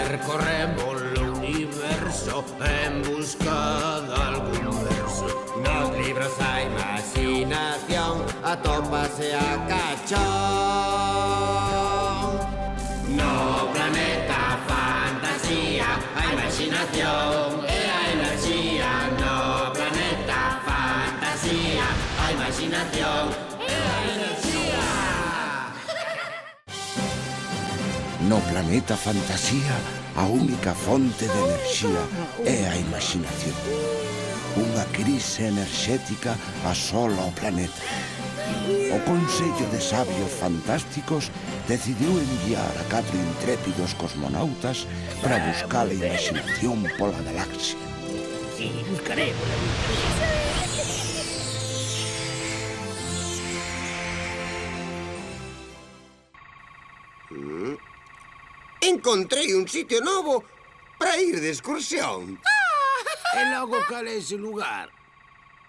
percorremos o universo en busca de algún verso. Nos libros a imaginación atópase a cachón. No planeta fantasía, a imaginación e a enerxía. No planeta fantasía, a imaginación e a enerxía. No planeta fantasía, a única fonte de enerxía é a imaginación. Unha crise enerxética asola o planeta. O Consello de Sabios Fantásticos decidiu enviar a 4 intrépidos cosmonautas para buscar a imaginación pola galaxia. Sí, buscaremos. Encontrei un sitio novo para ir de excursión. E logo cal é ese lugar?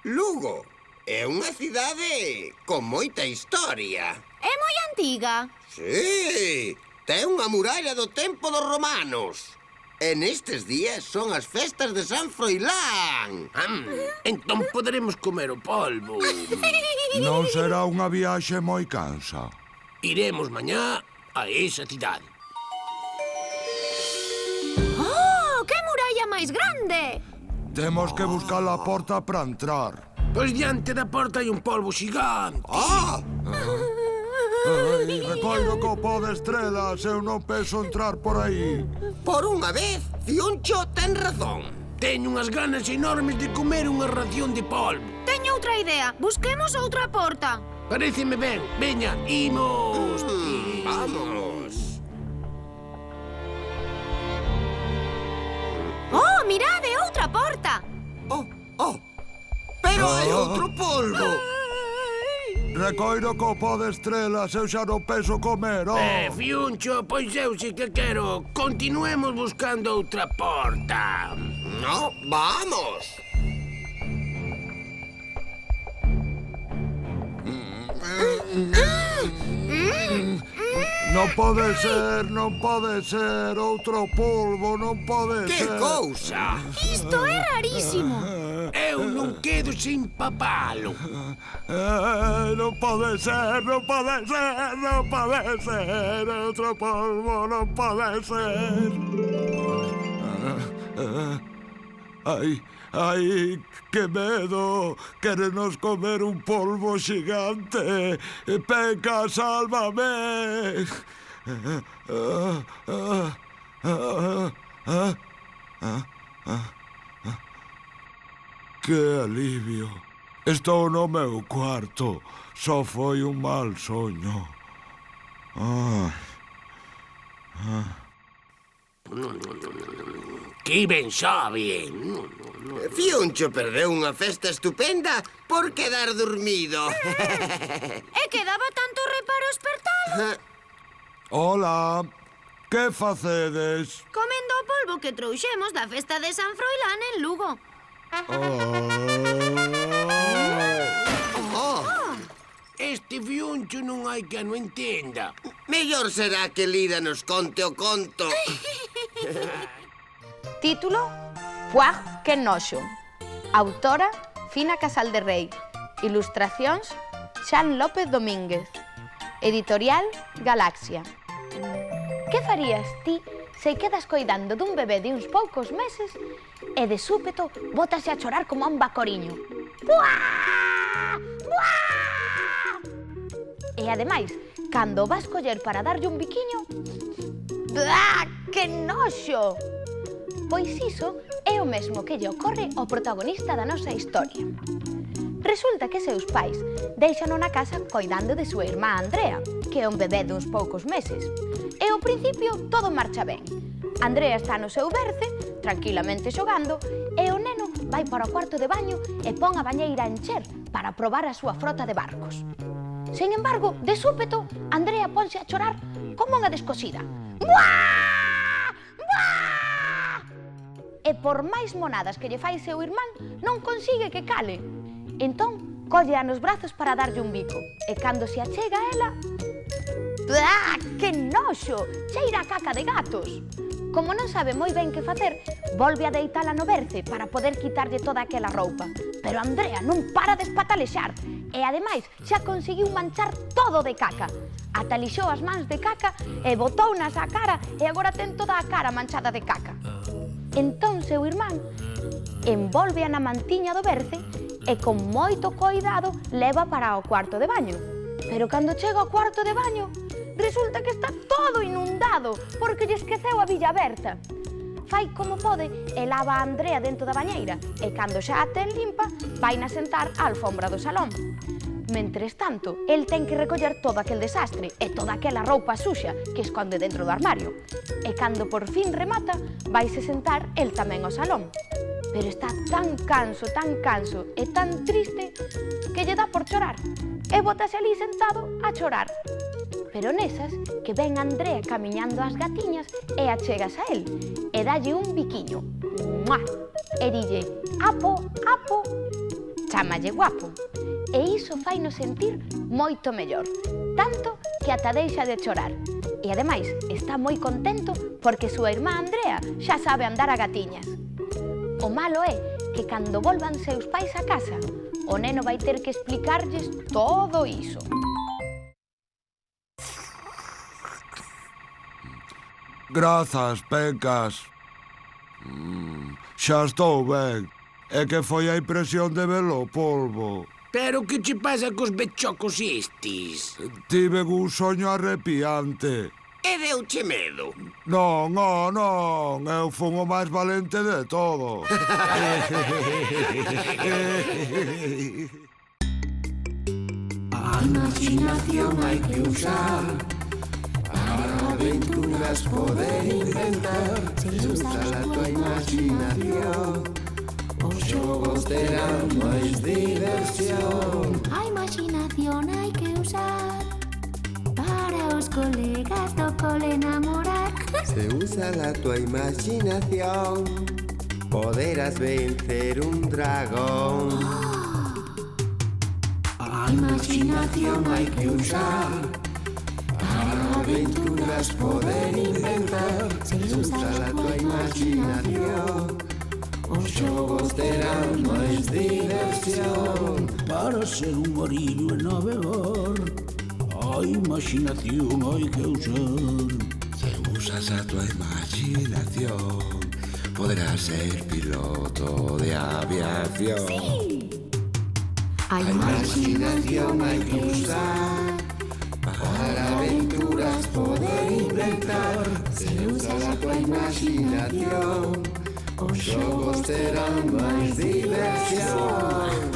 Lugo é unha cidade con moita historia. É moi antiga. Sí, ten unha muralla do tempo dos romanos. E nestes días son as festas de San Froilán. Entón poderemos comer o polvo. Non será unha viaxe moi cansa. Iremos mañá a esa cidade. Oh, que muralla máis grande! Temos que buscar a porta para entrar. Pois diante da porta hai un polvo xigante. Ai, recoiro co pó de estrelas, eu non penso entrar por aí. Por unha vez, Fiuncho ten razón. Teño unhas ganas enormes de comer unha ración de polvo. Teño outra idea. Busquemos outra porta. Paréceme ben. Veña, imos. Vamos. Oh, mirade, outra porta. Pero hai outro polvo. Recoiro co pó de estrelas, eu xa non penso comer, Fiuncho, pois eu si que quero. Continuemos buscando outra porta. No, vamos. Non pode ser, outro polvo, non pode Que ser. cousa. Isto é rarísimo. Eu non quedo sin papalo. Non pode ser, outro polvo, non pode ser. Ai, que medo, quérenos comer un polvo xigante. Peca, sálvame. Que alivio. Estou no meu cuarto. Só foi un mal soño. Que ben sabe. Fiuncho perdeu unha festa estupenda por quedar dormido. E quedaba tanto reparo espertar. Hola, que facedes? Comendo o polvo que trouxemos da festa de San Froilán en Lugo. Este Fiuncho non hai que non entenda. Mellor será que Lira nos conte o conto. Título: Puag que noxo. Autora: Fina Casal de Rei. Ilustracións: Xan López Domínguez. Editorial: Galaxia. Que farías ti se quedas coidando dun bebé de uns poucos meses e de súpeto bótase a chorar como un bacoriño? Puá! Puá! E ademais, cando o vas coller para darlle un biquiño, ¡ah, que noxo! Pois iso é o mesmo que lle ocorre ao protagonista da nosa historia. Resulta que seus pais deixano na casa coidando de súa irmá Andrea, que é un bebé duns poucos meses. E ao principio todo marcha ben. Andrea está no seu berce, tranquilamente xogando, e o neno vai para o cuarto de baño e pon a bañeira a encher para probar a súa frota de barcos. Sin embargo, de súpeto, Andrea ponse a chorar como unha descosida. Buá! Buá! E por máis monadas que lle fai seu irmán, non consigue que cale. Entón, colle nos brazos para darlle un bico. E cando se achega a ela... Que noxo! Cheira a caca de gatos. Como non sabe moi ben que facer, volve a deitala no berce para poder quitarlle toda aquela roupa. Pero Andrea non para de espatalexar e, ademais, xa conseguiu manchar todo de caca. Ata lixou as mans de caca e botounas á cara e agora ten toda a cara manchada de caca. Entón, seu irmán envolve na mantiña do berce e con moito coidado leva para o cuarto de baño. Pero cando chega ao cuarto de baño, resulta que está todo inundado porque lle esqueceu a billa aberta. Fai como pode e lava a Andrea dentro da bañeira e cando xa a ten limpa, vaina sentar á alfombra do salón. Mentres tanto, el ten que recoller todo aquel desastre e toda aquela roupa suxa que esconde dentro do armario. E cando por fin remata, vaise sentar el tamén ao salón. Pero está tan canso e tan triste que lle dá por chorar e bótase ali sentado a chorar. Pero nesas que ven Andrea camiñando ás gatiñas e achegas a el e dalle un biquiño. ¡Mua! E dille, apo, apo, chámalle guapo. E iso faino sentir moito mellor, tanto que ata deixa de chorar. E ademais está moi contento porque súa irmá Andrea xa sabe andar a gatiñas. O malo é que cando volvan seus pais a casa, o neno vai ter que explicarlles todo iso. Grazas, Pecas. Xa estou ben. É que foi a impresión de velo polvo. Pero que che pasa cos bechocos estes? Tiven un soño arrepiante. E deuche medo. Non, eu fun o máis valente de todo. A imaginación hai que usar para aventuras poder inventar. Se usa a tua imaginación, os xogos terán máis diversión. A imaginación hai que usar para os colegas do cole namorar. Se usa a tua imaginación, poderás vencer un dragón. A imaginación hai que usar para aventuras poder inventar. Se usa a tua imaginación, os xogos terán máis diversión. Para ser un morillo e navegar, a imaginación hai que usar. Se usas a tua imaginación, podrás ser piloto de aviación. Sí. A imaginación hai que usar para aventuras poder inventar. Se usas a tua imaginación, os xogos terán máis diversión.